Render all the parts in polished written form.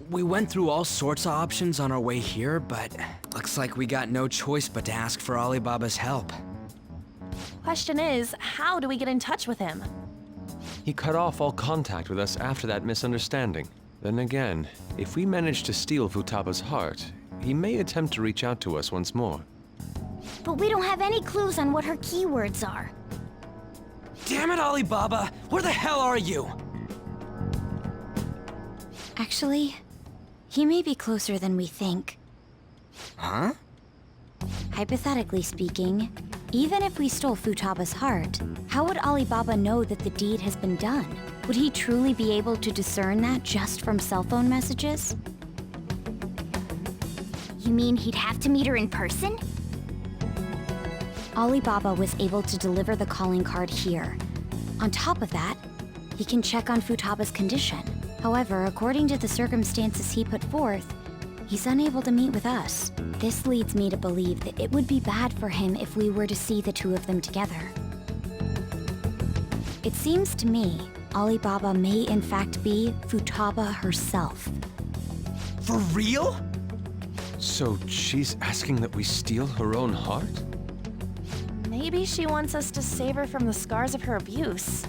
We went through all sorts of options on our way here, but looks like we got no choice but to ask for Alibaba's help. Question is, how do we get in touch with him? He cut off all contact with us after that misunderstanding. Then again, if we manage to steal Futaba's heart, he may attempt to reach out to us once more. But we don't have any clues on what her keywords are. Damn it, Alibaba! Where the hell are you? Actually, he may be closer than we think. Huh? Hypothetically speaking, even if we stole Futaba's heart, how would Alibaba know that the deed has been done? Would he truly be able to discern that just from cell phone messages? You mean he'd have to meet her in person? Alibaba was able to deliver the calling card here. On top of that, he can check on Futaba's condition. However, according to the circumstances he put forth, he's unable to meet with us. This leads me to believe that it would be bad for him if we were to see the two of them together. It seems to me Alibaba may in fact be Futaba herself. For real? So she's asking that we steal her own heart? Maybe she wants us to save her from the scars of her abuse.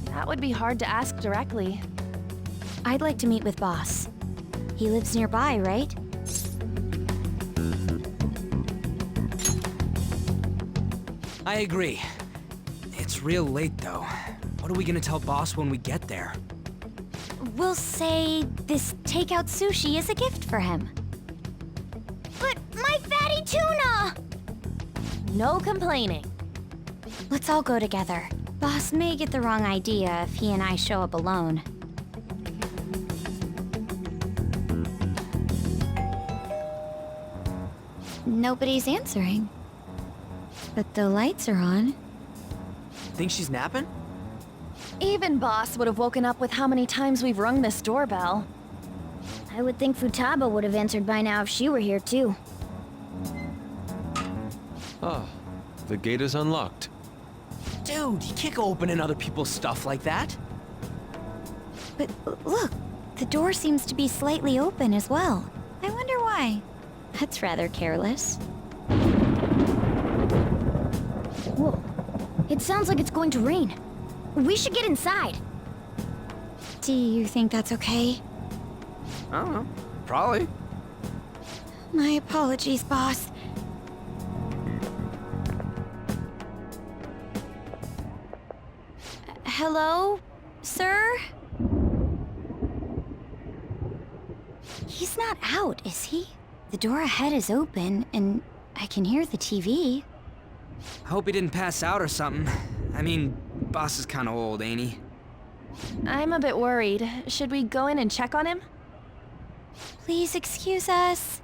That would be hard to ask directly. I'd like to meet with Boss. He lives nearby, right? I agree. It's real late, though. What are we gonna tell Boss when we get there? We'll say this takeout sushi is a gift for him. But my fatty tuna! No complaining. Let's all go together. Boss may get the wrong idea if he and I show up alone. Nobody's answering. But the lights are on. Think she's napping? Even Boss would have woken up with how many times we've rung this doorbell. I would think Futaba would have answered by now if she were here too. Ah, the gate is unlocked. Dude, you can't go opening other people's stuff like that. But look, the door seems to be slightly open as well. I wonder why. That's rather careless. Whoa. It sounds like it's going to rain. We should get inside. Do you think that's okay? I don't know. Probably. My apologies, boss. Hello, sir? He's not out, is he? The door ahead is open, and I can hear the TV. I hope he didn't pass out or something. I mean, Boss is kinda old, ain't he? I'm a bit worried. Should we go in and check on him? Please excuse us.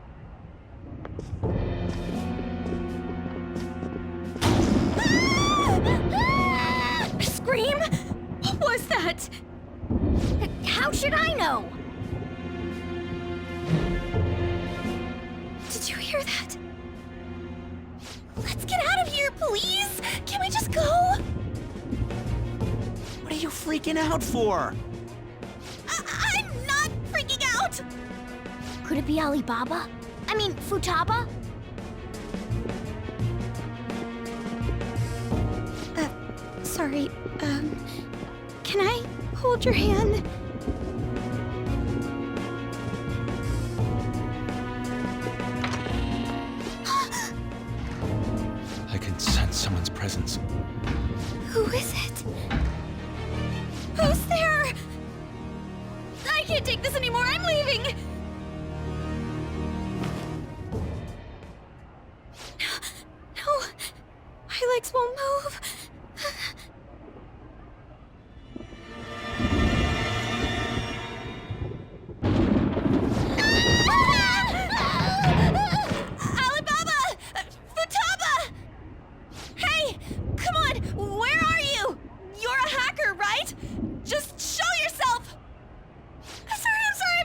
Scream? What was that? How should I know? Did you hear that? Let's get out of here, please! Can we just go? What are you freaking out for? I'm not freaking out! Could it be Alibaba? I mean, Futaba? Sorry, can I hold your hand? I can sense someone's presence. Who is it? Who's there? I can't take this anymore, I'm leaving! No, my legs won't move. Alibaba! Futaba! Hey, come on, where are you? You're a hacker, right? Just show yourself! I'm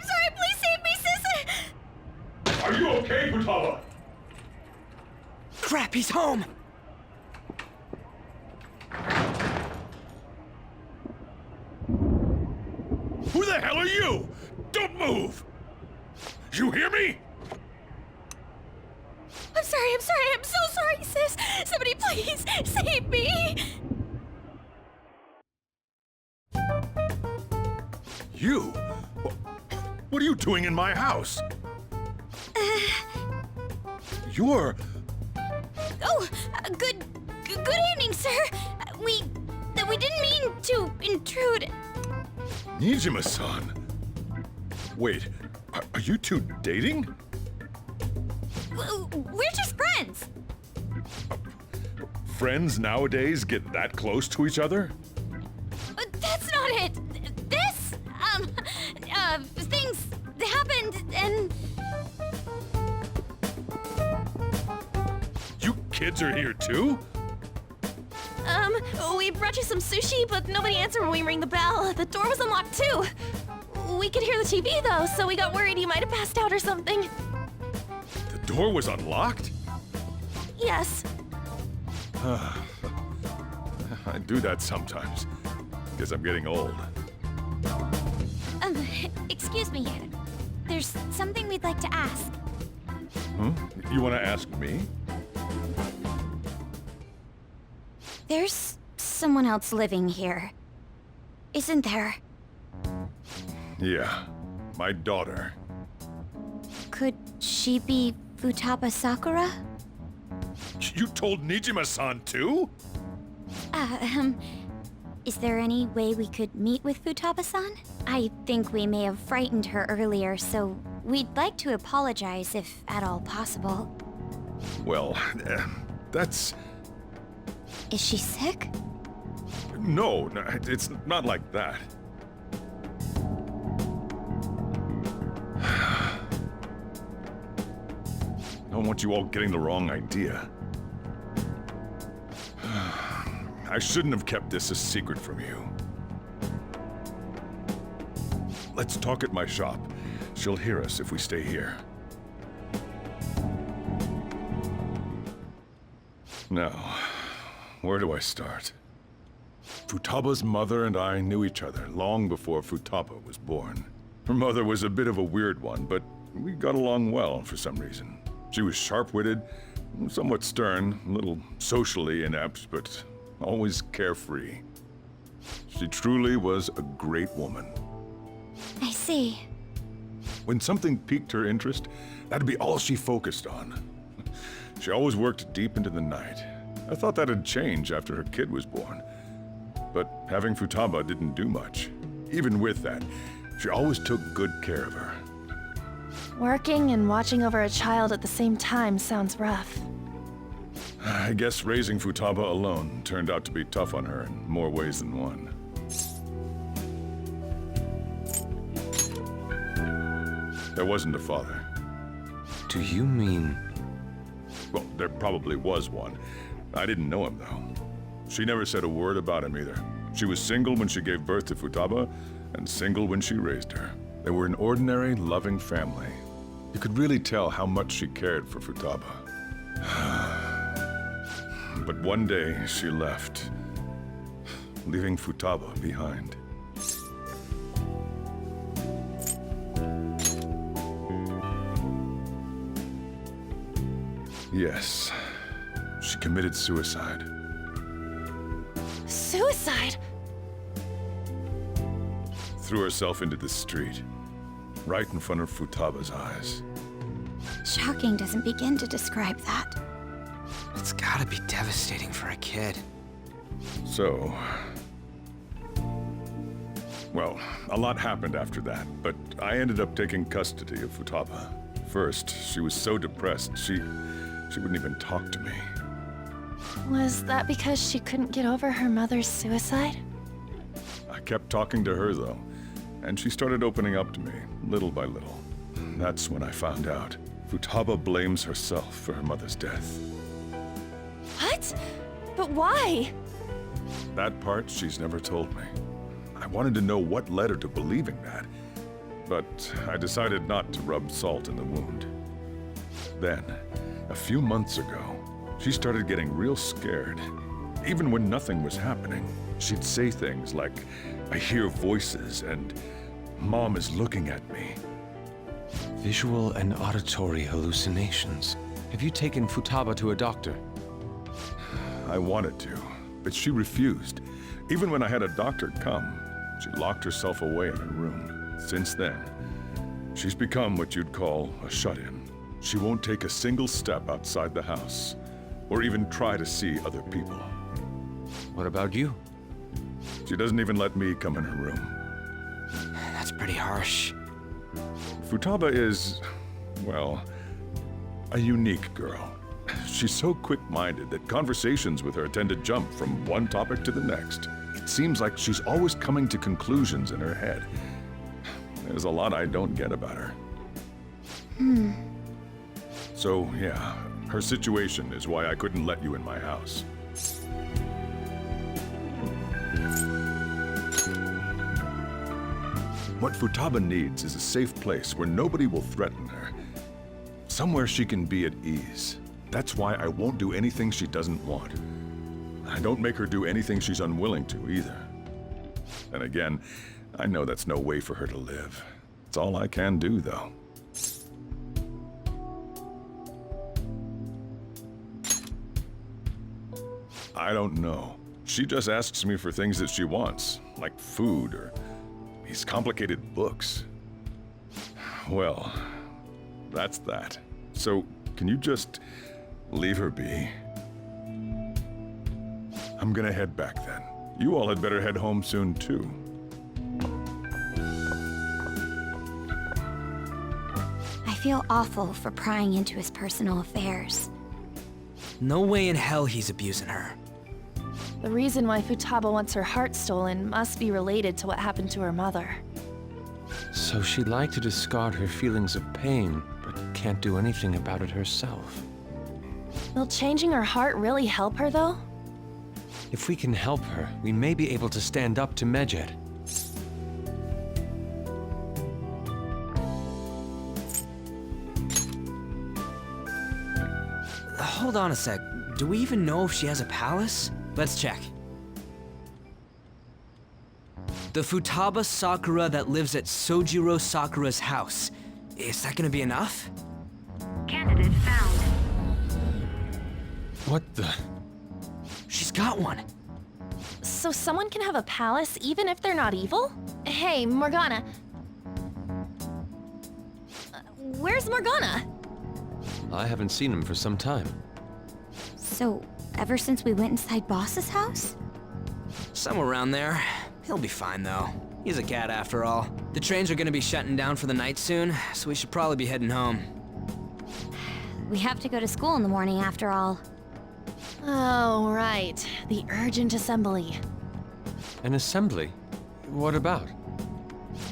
sorry, please save me, sis! Are you okay, Futaba? Crap, he's home! Who the hell are you? Don't move! You hear me? I'm sorry, I'm so sorry, sis. Somebody please save me. You? What are you doing in my house? You're... Oh, good evening, sir. We didn't mean to intrude. Nijima-san. Wait, are you two dating? We're just friends. Friends nowadays get that close to each other? That's not it. This, things happened and... You kids are here too? We brought you some sushi, but nobody answered when we rang the bell. The door was unlocked too. We could hear the TV though, so we got worried you might have passed out or something. The door was unlocked? Yes. I do that sometimes. Guess I'm getting old. Excuse me. There's something we'd like to ask. Huh? You want to ask me? There's someone else living here, isn't there? Yeah, my daughter. Could she be Futaba Sakura? You told Nijima-san too? Is there any way we could meet with Futaba-san? I think we may have frightened her earlier, so we'd like to apologize if at all possible. Well, that's... Is she sick? No, it's not like that. I don't want you all getting the wrong idea. I shouldn't have kept this a secret from you. Let's talk at my shop. She'll hear us if we stay here. Now, where do I start? Futaba's mother and I knew each other long before Futaba was born. Her mother was a bit of a weird one, but we got along well for some reason. She was sharp-witted, somewhat stern, a little socially inept, but always carefree. She truly was a great woman. I see. When something piqued her interest, that'd be all she focused on. She always worked deep into the night. I thought that'd change after her kid was born. But having Futaba didn't do much. Even with that, she always took good care of her. Working and watching over a child at the same time sounds rough. I guess raising Futaba alone turned out to be tough on her in more ways than one. There wasn't a father. Do you mean... Well, there probably was one. I didn't know him, though. She never said a word about him either. She was single when she gave birth to Futaba, and single when she raised her. They were an ordinary, loving family. You could really tell how much she cared for Futaba. But one day, she left, leaving Futaba behind. Yes, she committed suicide. Suicide? Threw herself into the street, right in front of Futaba's eyes. Shocking doesn't begin to describe that. It's gotta be devastating for a kid. So... Well, a lot happened after that, but I ended up taking custody of Futaba. First, she was so depressed, she wouldn't even talk to me. Was that because she couldn't get over her mother's suicide? I kept talking to her, though, and she started opening up to me, little by little. That's when I found out. Futaba blames herself for her mother's death. What? But why? That part she's never told me. I wanted to know what led her to believing that, but I decided not to rub salt in the wound. Then, a few months ago, she started getting real scared. Even when nothing was happening, she'd say things like, "I hear voices," and "Mom is looking at me." Visual and auditory hallucinations. Have you taken Futaba to a doctor? I wanted to, but she refused. Even when I had a doctor come, she locked herself away in her room. Since then, she's become what you'd call a shut-in. She won't take a single step outside the house, or even try to see other people. What about you? She doesn't even let me come in her room. That's pretty harsh. Futaba is, well, a unique girl. She's so quick-minded that conversations with her tend to jump from one topic to the next. It seems like she's always coming to conclusions in her head. There's a lot I don't get about her. So, yeah, her situation is why I couldn't let you in my house. What Futaba needs is a safe place where nobody will threaten her. Somewhere she can be at ease. That's why I won't do anything she doesn't want. I don't make her do anything she's unwilling to, either. And again, I know that's no way for her to live. It's all I can do, though. I don't know. She just asks me for things that she wants, like food or these complicated books. Well, that's that. So, can you just leave her be? I'm gonna head back then. You all had better head home soon, too. I feel awful for prying into his personal affairs. No way in hell he's abusing her. The reason why Futaba wants her heart stolen must be related to what happened to her mother. So she'd like to discard her feelings of pain, but can't do anything about it herself. Will changing her heart really help her, though? If we can help her, we may be able to stand up to Medjed. Hold on a sec. Do we even know if she has a palace? Let's check. The Futaba Sakura that lives at Sojiro Sakura's house. Is that gonna be enough? Candidate found. What the? She's got one. So someone can have a palace even if they're not evil? Hey, Morgana. Where's Morgana? I haven't seen him for some time. So, ever since we went inside Boss's house? Somewhere around there. He'll be fine, though. He's a cat, after all. The trains are gonna be shutting down for the night soon, so we should probably be heading home. We have to go to school in the morning after all. Oh, right. The urgent assembly. An assembly? What about?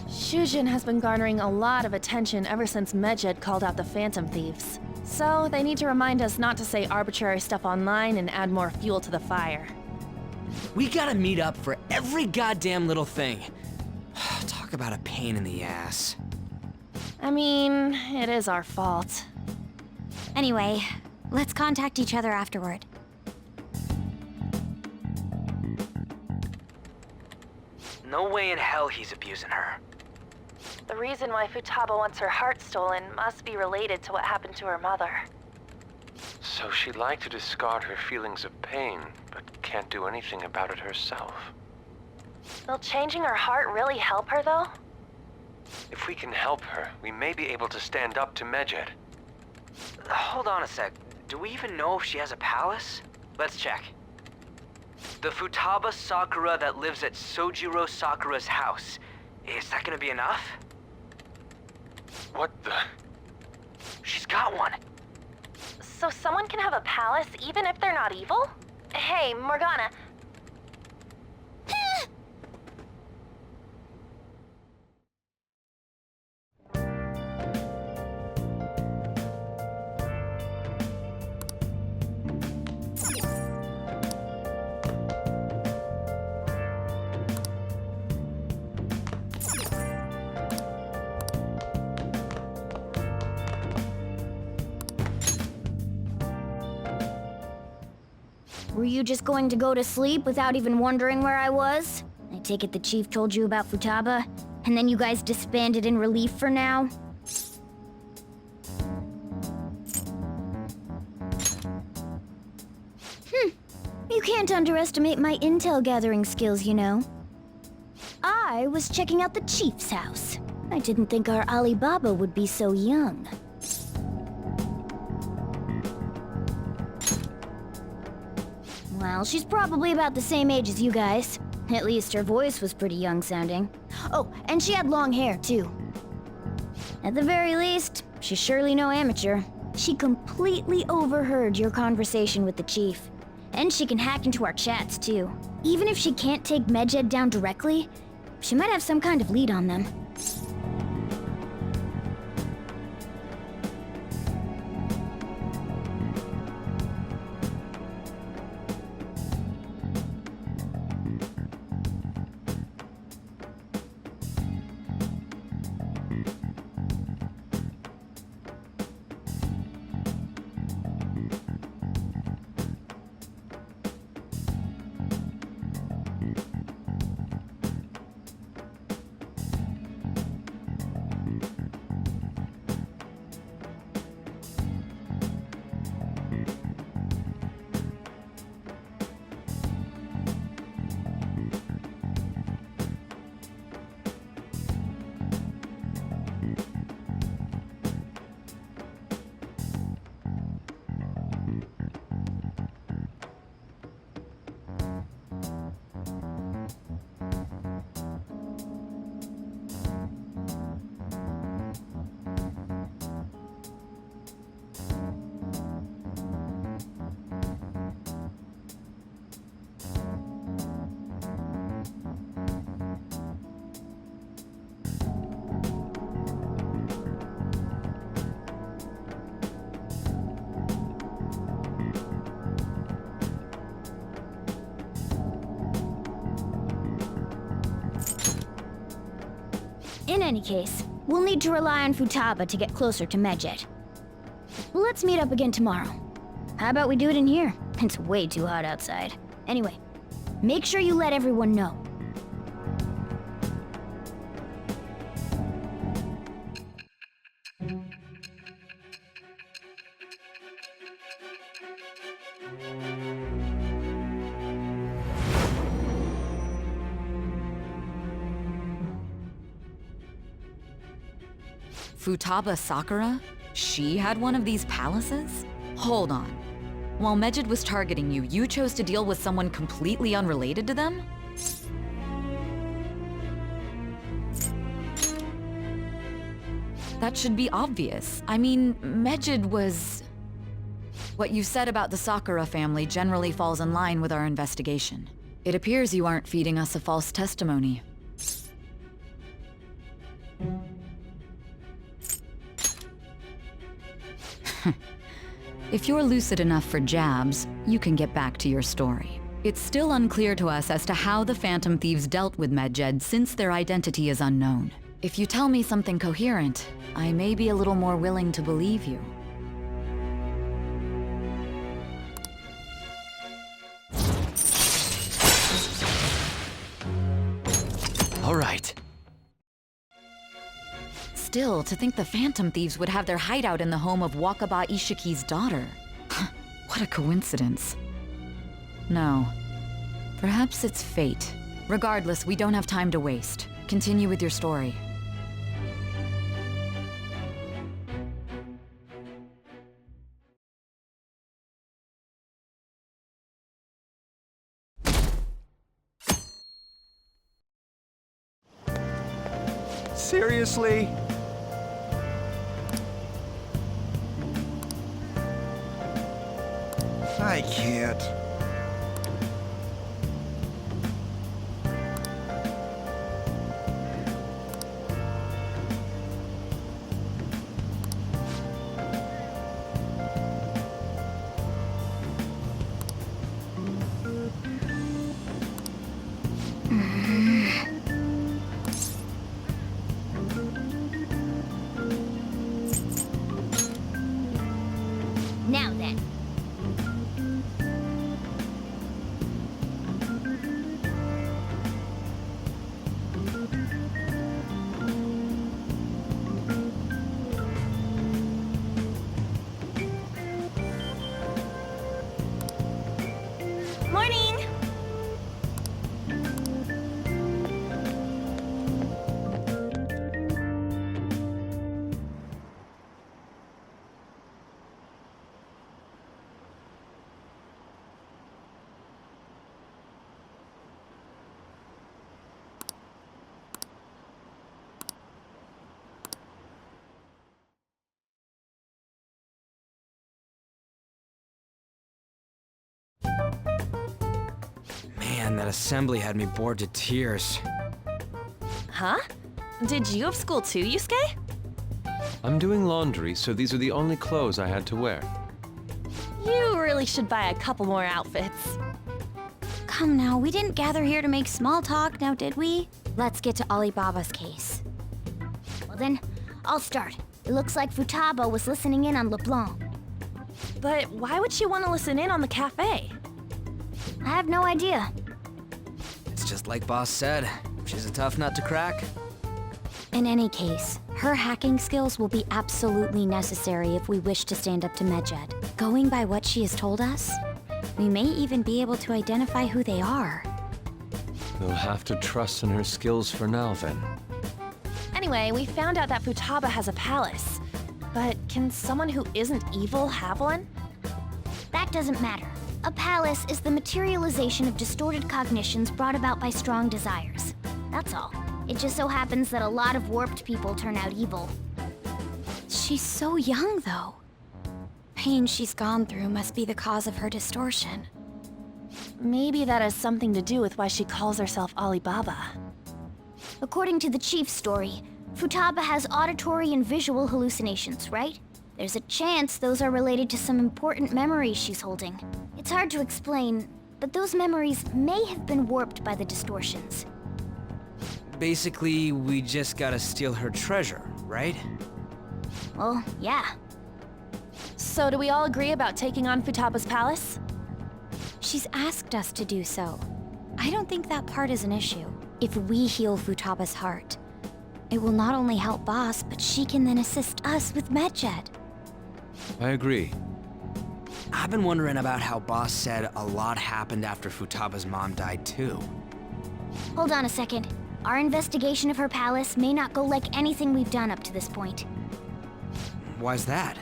Shujin has been garnering a lot of attention ever since Medjed called out the Phantom Thieves. So, they need to remind us not to say arbitrary stuff online and add more fuel to the fire. We gotta meet up for every goddamn little thing. Talk about a pain in the ass. I mean, it is our fault. Anyway, let's contact each other afterward. No way in hell he's abusing her. The reason why Futaba wants her heart stolen must be related to what happened to her mother. So she'd like to discard her feelings of pain, but can't do anything about it herself. Will changing her heart really help her, though? If we can help her, we may be able to stand up to Medjed. Hold on a sec. Do we even know if she has a palace? Let's check. The Futaba Sakura that lives at Sojiro Sakura's house. Is that gonna be enough? What the? She's got one. So someone can have a palace even if they're not evil? Hey, Morgana. Were you just going to go to sleep without even wondering where I was? I take it the chief told you about Futaba, and then you guys disbanded in relief for now? can't underestimate my intel gathering skills, you know. I was checking out the chief's house. I didn't think our Alibaba would be so young. Well, she's probably about the same age as you guys. At least her voice was pretty young sounding. Oh, and she had long hair, too. At the very least, she's surely no amateur. She completely overheard your conversation with the chief. And she can hack into our chats, too. Even if she can't take Medjed down directly, she might have some kind of lead on them. In any case, we'll need to rely on Futaba to get closer to Medjed. Let's meet up again tomorrow. How about we do it in here? It's way too hot outside. Anyway, make sure you let everyone know. Futaba Sakura? She had one of these palaces? Hold on. While Medjed was targeting you, you chose to deal with someone completely unrelated to them? That should be obvious. I mean, Medjed was... What you said about the Sakura family generally falls in line with our investigation. It appears you aren't feeding us a false testimony. If you're lucid enough for jabs, you can get back to your story. It's still unclear to us as to how the Phantom Thieves dealt with Medjed since their identity is unknown. If you tell me something coherent, I may be a little more willing to believe you. All right. Still, to think the Phantom Thieves would have their hideout in the home of Wakaba Ishiki's daughter. What a coincidence. No. Perhaps it's fate. Regardless, we don't have time to waste. Continue with your story. Seriously? I can't. Now then. that assembly had me bored to tears. Huh? Did you have school too, Yusuke? I'm doing laundry, so these are the only clothes I had to wear. You really should buy a couple more outfits. Come now, we didn't gather here to make small talk, now did we? Let's get to Alibaba's case. Well then, I'll start. It looks like Futaba was listening in on LeBlanc. But why would she want to listen in on the cafe? I have no idea. It's just like Boss said. She's a tough nut to crack. In any case, her hacking skills will be absolutely necessary if we wish to stand up to Medjed. Going by what she has told us, we may even be able to identify who they are. We'll have to trust in her skills for now, then. Anyway, we found out that Futaba has a palace. But can someone who isn't evil have one? That doesn't matter. A palace is the materialization of distorted cognitions brought about by strong desires. That's all. It just so happens that a lot of warped people turn out evil. She's so young, though. Pain she's gone through must be the cause of her distortion. Maybe that has something to do with why she calls herself Alibaba. According to the chief's story, Futaba has auditory and visual hallucinations, right? There's a chance those are related to some important memories she's holding. It's hard to explain, but those memories may have been warped by the distortions. Basically, we just gotta steal her treasure, right? Well, yeah. So do we all agree about taking on Futaba's palace? She's asked us to do so. I don't think that part is an issue. If we heal Futaba's heart, it will not only help Boss, but she can then assist us with Medjed. I agree. I've been wondering about how Boss said a lot happened after Futaba's mom died, too. Hold on a second. Our investigation of her palace may not go like anything we've done up to this point. Why's that?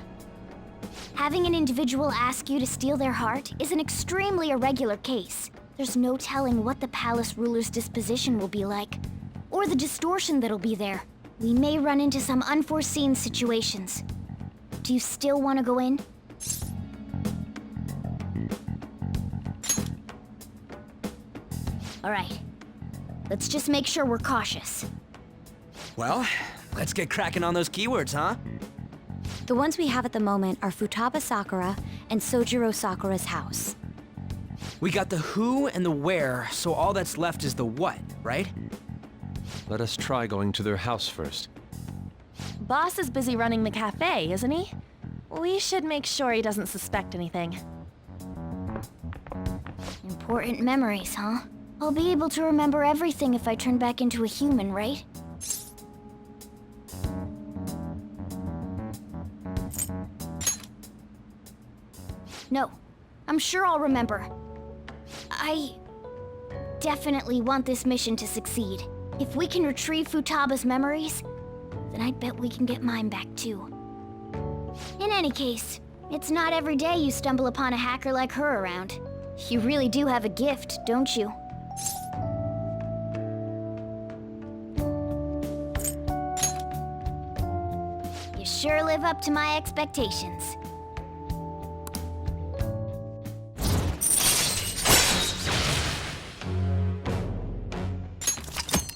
Having an individual ask you to steal their heart is an extremely irregular case. There's no telling what the palace ruler's disposition will be like, or the distortion that'll be there. We may run into some unforeseen situations. Do you still want to go in? All right. Let's just make sure we're cautious. Well, let's get cracking on those keywords, huh? The ones we have at the moment are Futaba Sakura and Sojiro Sakura's house. We got the who and the where, so all that's left is the what, right? Let us try going to their house first. Boss is busy running the cafe, isn't he? We should make sure he doesn't suspect anything. Important memories, huh? I'll be able to remember everything if I turn back into a human, right? No, I'm sure I'll remember. I definitely want this mission to succeed. If we can retrieve Futaba's memories, then I bet we can get mine back too. In any case, it's not every day you stumble upon a hacker like her around. You really do have a gift, don't you? You sure live up to my expectations.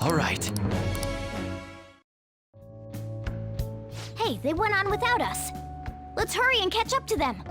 All right. Hey, they went on without us. Let's hurry and catch up to them.